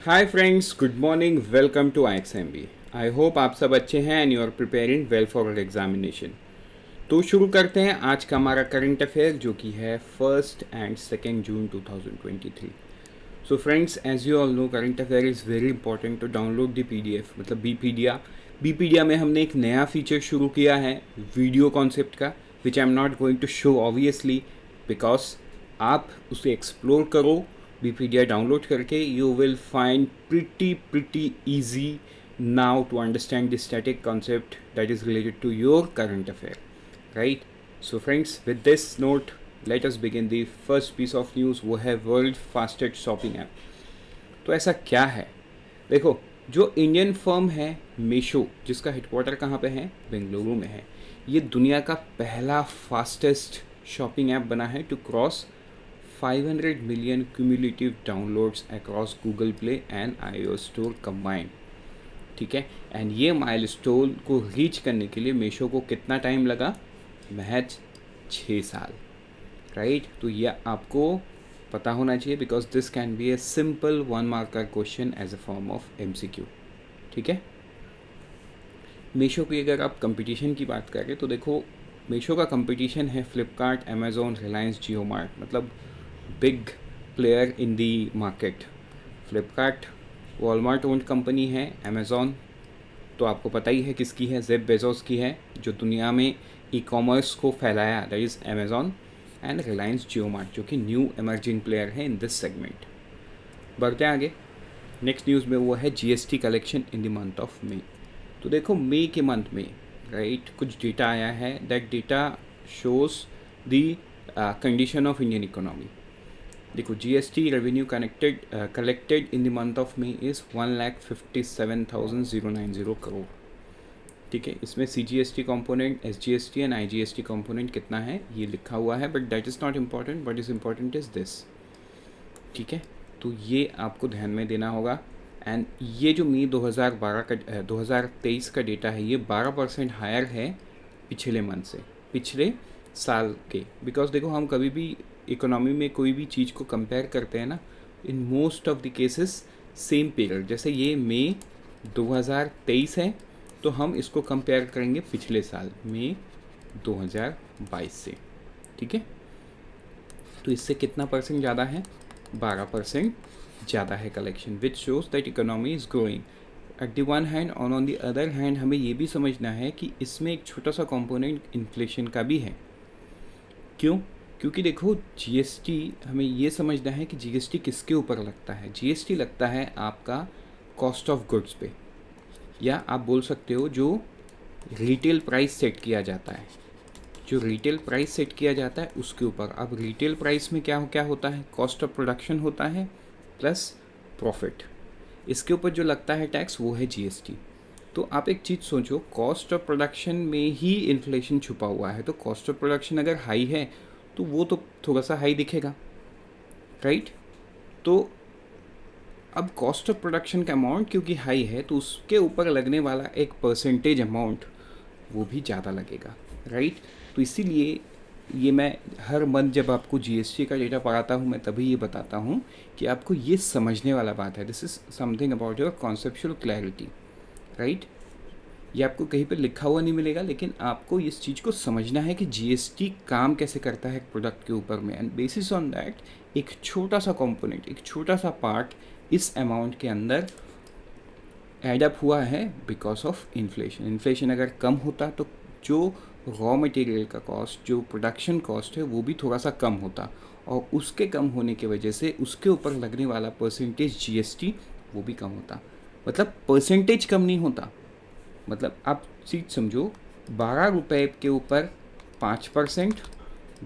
Hi friends, good morning, welcome to IXMB। I hope आप सब अच्छे हैं and you are preparing well for examination. तो शुरू करते हैं आज का हमारा करंट अफेयर जो कि है 1 and 2 June 2023। So friends, as you all know, current affair is very important to download the PDF, मतलब बीपीडिया में हमने एक नया फीचर शुरू किया है वीडियो कॉन्सेप्ट का, which I am not going to show obviously, because आप उसे एक्सप्लोर करो बीपीडिया डाउनलोड करके, you will find pretty easy now to understand the static concept that is related to your current affair, right? So friends, with this note, let us begin the first piece of news, वो है world fastest shopping app. तो ऐसा क्या है? देखो, जो Indian firm है मीशो, जिसका हेडक्वार्टर कहाँ पे है, बेंगलुरु में है, ये दुनिया का पहला फास्टेस्ट शॉपिंग ऐप बना है to cross 500 million cumulative downloads across Google Play and iOS store combined. ठीक है, एंड ये माइलस्टोन को रीच करने के लिए मीशो को कितना टाइम लगा? महज 6 साल, राइट? तो ये आपको पता होना चाहिए, because this can be a simple 1 mark का question as a form of MCQ। ठीक है, मीशो की अगर आप कंपटीशन की बात करें तो देखो, मीशो का कंपटीशन है फ्लिपकार्ट, अमेज़ॉन, रिलायंस, जियो मार्ट, मतलब big player in the market. Flipkart Walmart owned company है, अमेज़ॉन तो आपको पता ही है किसकी है, जेफ बेजोस की है, जो दुनिया में ई कॉमर्स को फैलाया, that is Amazon. And Reliance Jio mart जो कि न्यू एमर्जिंग प्लेयर है इन दिस सेगमेंट। बढ़ते हैं आगे, नेक्स्ट न्यूज़ में वो है GST collection in the month of May. तो देखो, मई के मंथ में, राइट, कुछ डेटा आया है, that data shows the condition of Indian economy. देखो, GST revenue collected in the month of May is 1,57,090 crore. ठीक है, इसमें CGST component, SGST and IGST component कितना है ये लिखा हुआ है, but that is not important, what is important is this. ठीक है, तो ये आपको ध्यान में देना होगा। एंड ये जो मई 2023 का डेटा है, ये 12% हायर है पिछले मंथ से, पिछले साल के। बिकॉज देखो, हम कभी भी इकोनॉमी में कोई भी चीज़ को कंपेयर करते हैं ना, in most of the cases same period, जैसे ये मई 2023 है तो हम इसको कंपेयर करेंगे पिछले साल मई 2022 से। ठीक है, तो इससे कितना परसेंट ज़्यादा है? 12% ज़्यादा है collection, which shows that economy is growing at the one hand. On the other hand हमें ये भी समझना है कि इसमें एक छोटा सा कंपोनेंट इन्फ्लेशन का भी है। क्यों? क्योंकि देखो, GST, हमें ये समझना है कि GST किसके ऊपर लगता है। GST लगता है आपका कॉस्ट ऑफ गुड्स पे, या आप बोल सकते हो जो रिटेल प्राइस सेट किया जाता है, जो रिटेल प्राइस सेट किया जाता है उसके ऊपर। अब रिटेल प्राइस में क्या क्या होता है? कॉस्ट ऑफ प्रोडक्शन होता है प्लस प्रॉफिट, इसके ऊपर जो लगता है टैक्स वो है GST। तो आप एक चीज़ सोचो, कॉस्ट ऑफ प्रोडक्शन में ही इन्फ्लेशन छुपा हुआ है, तो कॉस्ट ऑफ प्रोडक्शन अगर हाई है तो वो तो थोड़ा सा हाई दिखेगा, राइट? तो अब कॉस्ट ऑफ प्रोडक्शन का अमाउंट क्योंकि हाई है, तो उसके ऊपर लगने वाला एक परसेंटेज अमाउंट वो भी ज़्यादा लगेगा, राइट? तो इसीलिए ये मैं हर मंथ जब आपको GST का डेटा पढ़ाता हूँ, मैं तभी ये बताता हूँ कि आपको ये समझने वाला बात है, this is something about your conceptual clarity, right? ये आपको कहीं पर लिखा हुआ नहीं मिलेगा, लेकिन आपको इस चीज़ को समझना है कि GST काम कैसे करता है प्रोडक्ट के ऊपर में, एंड बेसिस ऑन दैट एक छोटा सा कंपोनेंट, एक छोटा सा पार्ट इस अमाउंट के अंदर एड अप हुआ है बिकॉज ऑफ इन्फ्लेशन। इन्फ्लेशन अगर कम होता तो जो रॉ मटेरियल का कॉस्ट, जो प्रोडक्शन कॉस्ट है, वो भी थोड़ा सा कम होता, और उसके कम होने की वजह से उसके ऊपर लगने वाला परसेंटेज GST वो भी कम होता। मतलब परसेंटेज कम नहीं होता, मतलब आप चीज़ समझो, 12 रुपये के ऊपर 5%,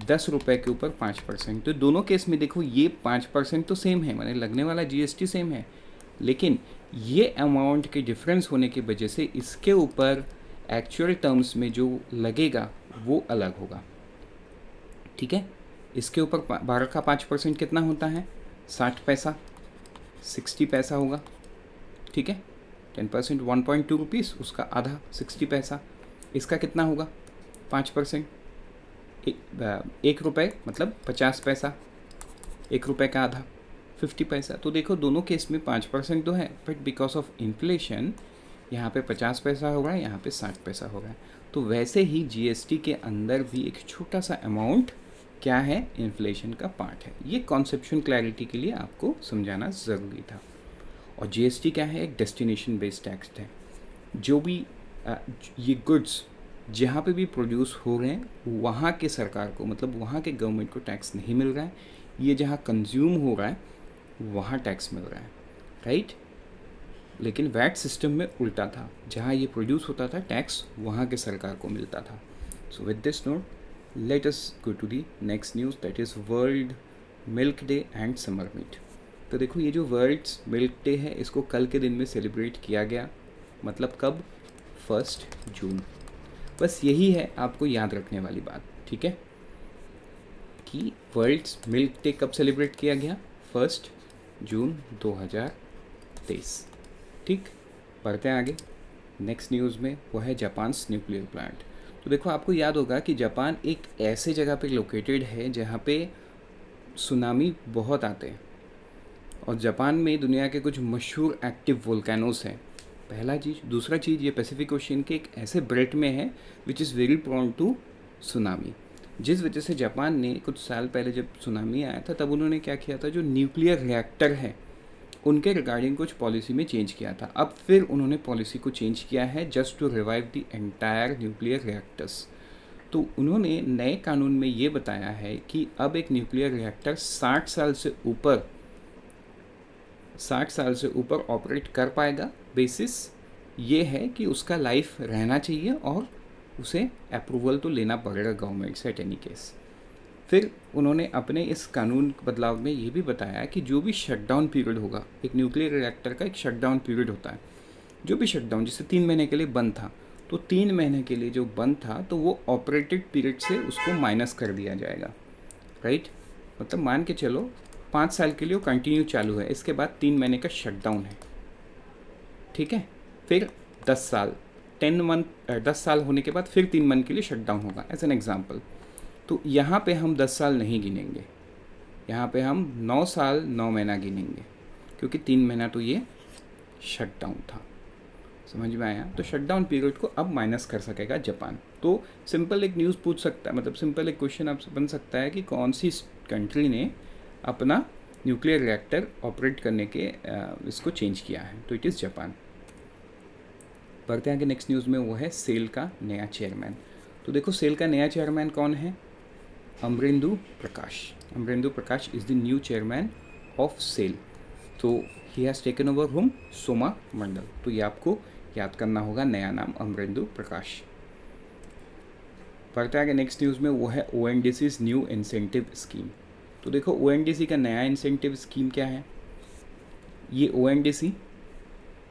10 रुपये के ऊपर 5%, तो दोनों केस में देखो ये 5% तो सेम है, मैंने लगने वाला GST सेम है, लेकिन ये अमाउंट के डिफरेंस होने की वजह से इसके ऊपर एक्चुअल टर्म्स में जो लगेगा वो अलग होगा। ठीक है, इसके ऊपर 12 का 5% कितना होता है? 60 पैसा, 60 पैसा होगा। ठीक है, 10% 1.2 रुपीज़, उसका आधा 60 पैसा, इसका कितना होगा? 5%, 1 रुपये मतलब 50 पैसा, 1 रुपये का आधा 50 पैसा। तो देखो दोनों केस में 5% तो है, बट बिकॉज ऑफ इन्फ्लेशन यहाँ पे 50 पैसा हो रहा है, यहाँ पे 60 पैसा हो रहा है। तो वैसे ही जीएसटी के अंदर भी एक छोटा सा अमाउंट क्या है, इन्फ्लेशन का पार्ट है। ये कॉन्सेप्शन क्लैरिटी के लिए आपको समझाना ज़रूरी था। और जीएसटी क्या है, एक डेस्टिनेशन बेस्ड टैक्स है। जो भी ये गुड्स जहाँ पे भी प्रोड्यूस हो रहे हैं वहाँ के सरकार को, मतलब वहाँ के गवर्नमेंट को टैक्स नहीं मिल रहा है। ये जहाँ कंज्यूम हो रहा है वहाँ टैक्स मिल रहा है, राइट। लेकिन वैट सिस्टम में उल्टा था, जहाँ ये प्रोड्यूस होता था टैक्स वहाँ के सरकार को मिलता था। So with this note let us go to the next news, that is World Milk Day and summer meet. तो देखो ये जो वर्ल्ड मिल्क डे है इसको कल के दिन में सेलिब्रेट किया गया, मतलब कब, 1 जून। बस यही है आपको याद रखने वाली बात, ठीक है, कि वर्ल्ड मिल्क डे कब सेलिब्रेट किया गया, 1 जून 2023। ठीक, बढ़ते हैं आगे। नेक्स्ट न्यूज़ में वो है जापान न्यूक्लियर प्लांट। तो देखो आपको याद होगा कि जापान एक ऐसे जगह पे लोकेटेड है जहाँ पे सुनामी बहुत आते हैं, और जापान में दुनिया के कुछ मशहूर एक्टिव वोल्केनोस हैं, पहला चीज़। दूसरा चीज़, ये पैसिफिक ओशियन के एक ऐसे बेल्ट में है which is very prone to tsunami, जिस वजह से जापान ने कुछ साल पहले जब सुनामी आया था तब उन्होंने क्या किया था, जो न्यूक्लियर रिएक्टर है उनके रिगार्डिंग कुछ पॉलिसी में चेंज किया था। अब फिर उन्होंने पॉलिसी को चेंज किया है just to revive the entire nuclear reactors. तो उन्होंने नए कानून में ये बताया है कि अब एक न्यूक्लियर रिएक्टर 60 साल से ऊपर ऑपरेट कर पाएगा। बेसिस ये है कि उसका लाइफ रहना चाहिए और उसे अप्रूवल तो लेना पड़ेगा गवर्नमेंट से एट एनी केस। फिर उन्होंने अपने इस कानून बदलाव में ये भी बताया कि जो भी शटडाउन पीरियड होगा, एक न्यूक्लियर रिएक्टर का एक शटडाउन पीरियड होता है, जो भी शटडाउन जैसे 3 महीने के लिए बंद था, तो 3 महीने के लिए जो बंद था तो वो ऑपरेटेड पीरियड से उसको माइनस कर दिया जाएगा, राइट। मतलब मान के चलो 5 साल के लिए वो कंटिन्यू चालू है, इसके बाद 3 महीने का शटडाउन है, ठीक है। फिर 10 साल होने के बाद फिर 3 मंथ के लिए शटडाउन होगा, एज एन एग्जाम्पल। तो यहाँ पे हम 10 साल नहीं गिनेंगे, यहाँ पे हम 9 साल 9 महीना गिनेंगे, क्योंकि 3 महीना तो ये शटडाउन था। समझ में आया। तो शटडाउन पीरियड को अब माइनस कर सकेगा जापान। तो सिंपल एक न्यूज़ पूछ सकता है, मतलब सिंपल एक क्वेश्चन आपसे बन सकता है कि कौन सी कंट्री ने अपना न्यूक्लियर रिएक्टर ऑपरेट करने के इसको चेंज किया है, तो इट इज़ जापान। बढ़ते हैं आगे नेक्स्ट न्यूज़ में, वो है सेल का नया चेयरमैन। तो देखो सेल का नया चेयरमैन कौन है, Amarendu Prakash. Amarendu Prakash is the new chairman of SAIL. तो ही हैज़ टेकन ओवर होम सोमा मंडल। तो ये आपको याद करना होगा, नया नाम अमरेंदु प्रकाश। बढ़ते आगे नेक्स्ट न्यूज़ में, वो है ONDC's न्यू इंसेंटिव स्कीम। तो देखो ONDC का नया इंसेंटिव स्कीम क्या है, ये ONDC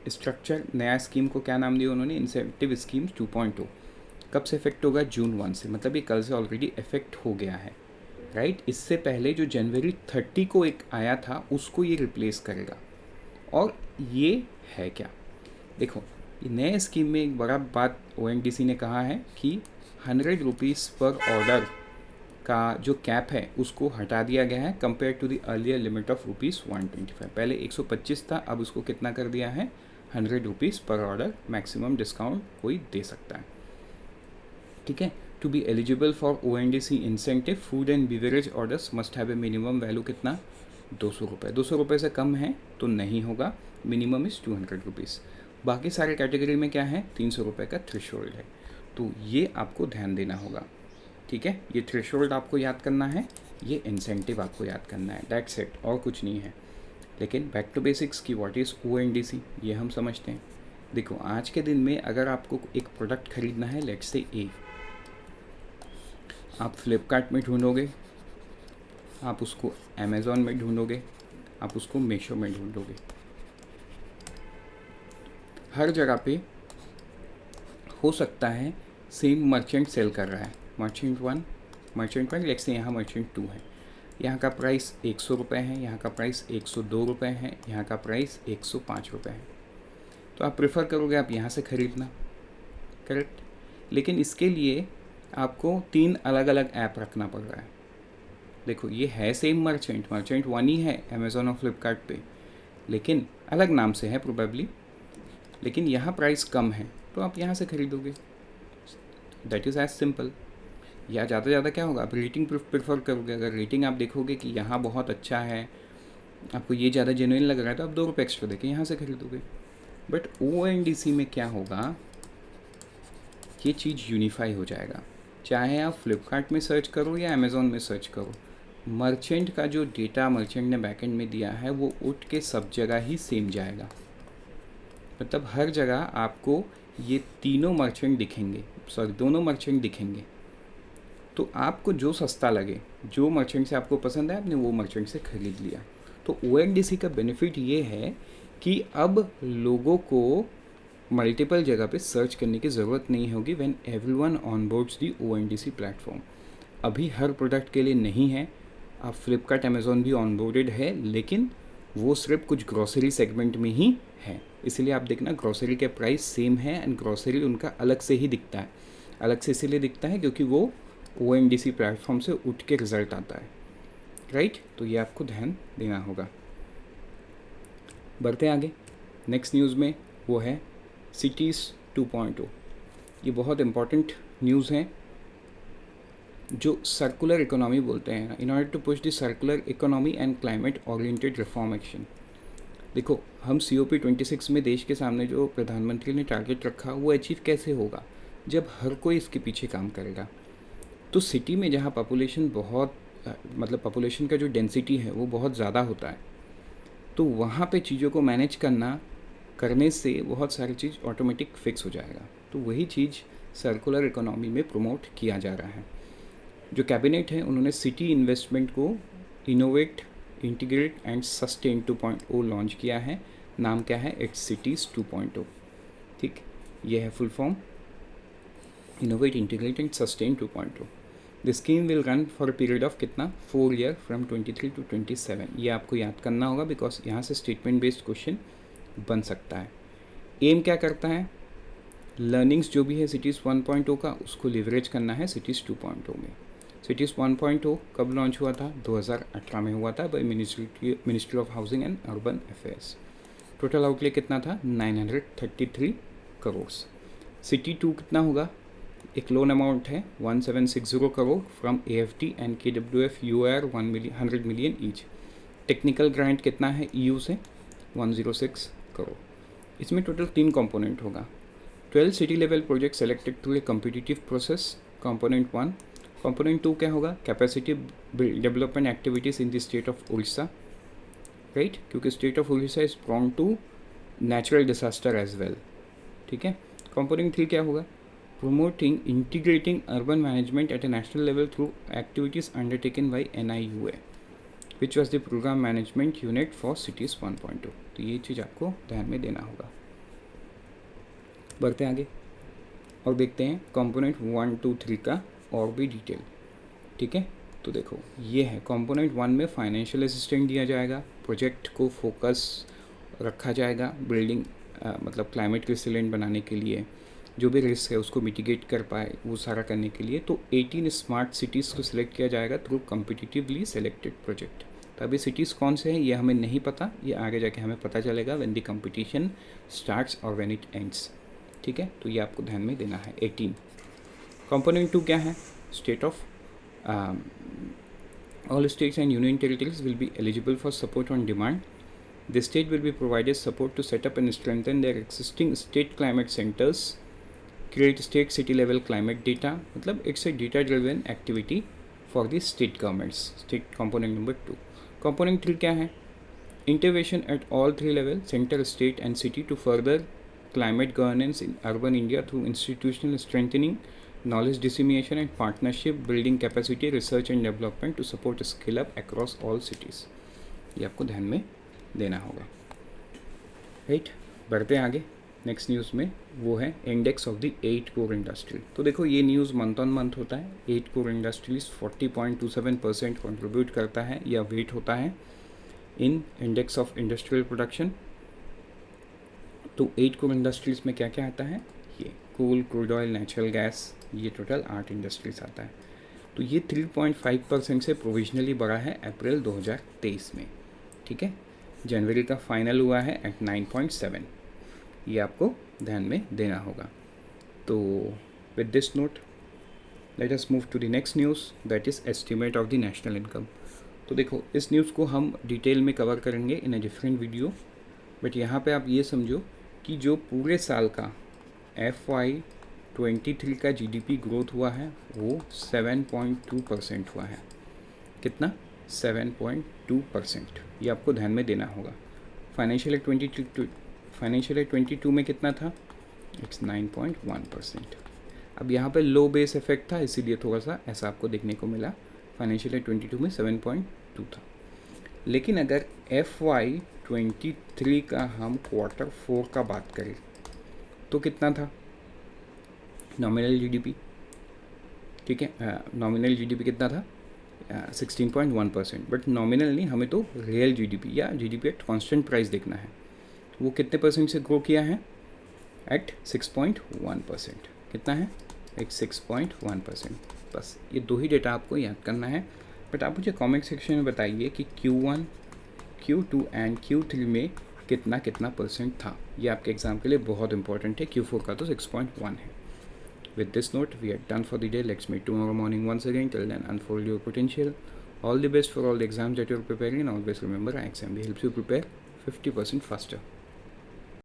स्ट्रक्चर नया स्कीम को क्या नाम दिया उन्होंने, इंसेंटिव स्कीम 2.0। कब से इफेक्ट होगा, June 1 से, मतलब ये कल से ऑलरेडी इफेक्ट हो गया है, राइट। इससे पहले जो January 30 को एक आया था उसको ये रिप्लेस करेगा। और ये है क्या, देखो ये नए स्कीम में एक बड़ा बात ONDC ने कहा है कि 100 रुपीज़ पर ऑर्डर का जो कैप है उसको हटा दिया गया है compare to the earlier limit of ₹125। पहले 125 था, अब उसको कितना कर दिया है, 100 रुपीज़ पर ऑर्डर, मैक्सिमम डिस्काउंट कोई दे सकता है, ठीक है। To be eligible for ONDC incentive, food and beverage orders must have a minimum value कितना, 200 रुपये। 200 रुपये से कम है तो नहीं होगा, मिनिमम इज़ 200 रुपीज़। बाकी सारे कैटेगरी में क्या है, 300 रुपये का थ्रेशोल्ड है। तो ये आपको ध्यान देना होगा, ठीक है। ये थ्रेशोल्ड आपको याद करना है, ये इंसेंटिव आपको याद करना है, दैट्स इट, और कुछ नहीं है। लेकिन बैक टू बेसिक्स की व्हाट इज़ ONDC ये हम समझते हैं। देखो आज के दिन में अगर आपको एक प्रोडक्ट खरीदना है, लेट्स से ए, आप फ्लिपकार्ट में ढूंढोगे, आप उसको अमेज़ॉन में ढूंढोगे, आप उसको मीशो में ढूंढोगे, हर जगह पे हो सकता है सेम मर्चेंट सेल कर रहा है, मर्चेंट वन लेट्स से यहाँ मर्चेंट 2 है, यहाँ का प्राइस 100 रुपये है, यहाँ का प्राइस 102 रुपये है, यहाँ का प्राइस 105 रुपये है। तो आप प्रेफर करोगे आप यहाँ से ख़रीदना, करेक्ट। लेकिन इसके लिए आपको 3 अलग अलग ऐप रखना पड़ रहा है, देखो ये है सेम मर्चेंट वन ही है अमेज़ॉन और फ्लिपकार्ट पे, लेकिन अलग नाम से है प्रोबेबली, लेकिन यहाँ प्राइस कम है तो आप यहाँ से खरीदोगे। That is as simple. या ज़्यादा क्या होगा, आप रेटिंग प्रेफर करोगे। अगर रेटिंग आप देखोगे कि यहाँ बहुत अच्छा है, आपको ये ज़्यादा जेन्युइन लग रहा है, तो आप 2 रुपये एक्स्ट्रा देके यहाँ से खरीदोगे। बट ONDC में क्या होगा, ये चीज़ यूनिफाई हो जाएगा। चाहे आप फ्लिपकार्ट में सर्च करो या अमेज़ॉन में सर्च करो, मर्चेंट का जो डेटा मर्चेंट ने बैकएंड में दिया है वो उठ के सब जगह ही सेम जाएगा। मतलब हर जगह आपको ये तीनों मर्चेंट दिखेंगे, सॉरी दोनों मर्चेंट दिखेंगे। तो आपको जो सस्ता लगे, जो मर्चेंट से आपको पसंद है, आपने वो मर्चेंट से खरीद लिया। तो ONDC का बेनिफिट ये है कि अब लोगों को मल्टीपल जगह पे सर्च करने की ज़रूरत नहीं होगी when everyone onboards the ONDC platform. अभी हर प्रोडक्ट के लिए नहीं है। आप फ्लिपकार्ट अमेज़ॉन भी ऑनबोर्डेड है, लेकिन वो सिर्फ कुछ ग्रॉसरी सेगमेंट में ही है। इसलिए आप देखना ग्रॉसरी के प्राइस सेम है एंड ग्रॉसरी उनका अलग से ही दिखता है। अलग से इसलिए दिखता है क्योंकि वो ONDC प्लेटफॉर्म से उठ के रिज़ल्ट आता है, राइट। तो ये आपको ध्यान देना होगा। बढ़ते आगे नेक्स्ट न्यूज़ में, वो है सिटीज़ 2.0। ये बहुत इम्पॉर्टेंट न्यूज़ है जो सर्कुलर इकोनॉमी बोलते हैं। In order to push the circular economy and climate oriented reform action. देखो हम COP26 में देश के सामने जो प्रधानमंत्री ने टारगेट रखा वो अचीव कैसे होगा, जब हर कोई इसके पीछे काम करेगा। तो सिटी में जहाँ पॉपुलेशन बहुत मतलब पॉपुलेशन का जो डेंसिटी है वो बहुत ज़्यादा होता है, तो वहाँ पे चीज़ों को मैनेज करने से बहुत सारी चीज़ ऑटोमेटिक फिक्स हो जाएगा। तो वही चीज़ सर्कुलर इकोनॉमी में प्रमोट किया जा रहा है। जो कैबिनेट है उन्होंने सिटी इन्वेस्टमेंट को innovate, integrate and sustain 2.0 launch किया है। नाम क्या है, इट्स सिटीज़ 2.0। ठीक, ये है full form, innovate, integrate and sustain 2.0। The scheme will run for a period of कितना, 4 ईयर फ्रॉम 23 to 27। ये आपको याद करना होगा बिकॉज यहाँ से स्टेटमेंट बेस्ड क्वेश्चन बन सकता है। एम क्या करता है, लर्निंग्स जो भी है सिटीज़ 1.0 का उसको लिवरेज करना है सिटीज़ 2.0 में। सिटीज़ 1.0 कब लॉन्च हुआ था, 2018 में हुआ था by ministry of housing and urban affairs. Total outlay कितना था, 933 करोड़। सिटी 2 कितना होगा, एक लोन अमाउंट है 1760 crore from AFT and KWF UR 100 million each. Technical grant कितना है EU से, 106 करोड़। इसमें टोटल 3 कंपोनेंट होगा। 12 city level project selected through a competitive process, component 1। Component 2 क्या होगा, capacity development activities in the state of Orissa, right, क्योंकि state of Orissa is prone to natural disaster as well. ठीक है। कंपोनेंट 3 क्या होगा, promoting integrating urban management at a national level through activities undertaken by NIUA, which was the program management unit for cities 1.2। तो ये चीज़ आपको ध्यान में देना होगा। बढ़ते आगे और देखते हैं कंपोनेंट 1, 2, 3 का और भी डिटेल। ठीक है, तो देखो ये है कंपोनेंट 1 में फाइनेंशियल असिस्टेंट दिया जाएगा, प्रोजेक्ट को फोकस रखा जाएगा बिल्डिंग मतलब क्लाइमेट रिसिलेंट बनाने के लिए, जो भी रिस्क है उसको मिटिगेट कर पाए वो सारा करने के लिए। तो 18 स्मार्ट सिटीज़ को सिलेक्ट किया जाएगा थ्रू कम्पिटिटिवली सेलेक्टेड प्रोजेक्ट। तो अभी सिटीज़ कौन से हैं ये हमें नहीं पता, ये आगे जाके हमें पता चलेगा व्हेन द कंपटीशन स्टार्ट्स और व्हेन इट एंड्स। ठीक है, तो ये आपको ध्यान में देना है। 18 कंपोनेंट 2 क्या है, state of all states and union territories will be eligible for support on demand. The state will be provided support to set up and strengthen their existing state climate centers, create state city level climate data, मतलब it's a data driven activity for the state governments। state component number 2। component 3 क्या है, intervention at all 3 level, center, state and city to further climate governance in urban India through institutional strengthening, knowledge dissemination and partnership building capacity, research and development to support scale up across all cities। ये आपको ध्यान में देना होगा, right. बढ़ते आगे next news में, वो है index of the 8 core industry. तो देखो ये न्यूज़ मंथ ऑन मंथ होता है। 8 कोर इंडस्ट्रीज 40.27% कंट्रीब्यूट करता है या वेट होता है इन इंडेक्स ऑफ इंडस्ट्रियल प्रोडक्शन। तो 8 कोर इंडस्ट्रीज़ में क्या क्या आता है, ये कोल, क्रूड ऑयल, नेचुरल गैस, ये टोटल 8 इंडस्ट्रीज आता है। तो ये 3.5% से प्रोविजनली बढ़ा है अप्रैल 2023 में, ठीक है। जनवरी का फाइनल हुआ है एट 9.7, ये आपको ध्यान में देना होगा। तो with this note let us move to the next news, that is estimate of the national income. तो देखो, इस न्यूज़ को हम डिटेल में कवर करेंगे इन अ डिफरेंट वीडियो, बट यहाँ पे आप ये समझो कि जो पूरे साल का FY23 का GDP ग्रोथ हुआ है वो 7.2% हुआ है। कितना? 7.2%। ये आपको ध्यान में देना होगा। फाइनेंशियल ईयर 22 में कितना था? इट्स 9.1%। अब यहाँ पे लो बेस इफेक्ट था, इसीलिए थोड़ा सा ऐसा आपको देखने को मिला। फाइनेंशियल ईयर 22 में 7.2 था। लेकिन अगर FY23 का हम Q4 का बात करें तो कितना था नॉमिनल GDP, ठीक है। नॉमिनल GDP कितना था? 16.1%। बट नॉमिनल नहीं, हमें तो रियल GDP या GDP एट कॉन्स्टेंट प्राइस देखना है। वो कितने परसेंट से ग्रो किया है? एट 6.1%। कितना है? एक 6.1%। बस ये दो ही डेटा आपको याद करना है। बट आप मुझे कमेंट सेक्शन में बताइए कि Q1, Q2 एंड Q3 में कितना कितना परसेंट था। ये आपके एग्ज़ाम के लिए बहुत इंपॉर्टेंट है। Q4 का तो 6.1 है। With this note, we are done for the day. Let's meet tomorrow morning once again. Till then, unfold your potential. All the best for all the exams that you're preparing, and always remember, IXMB helps you prepare 50% faster.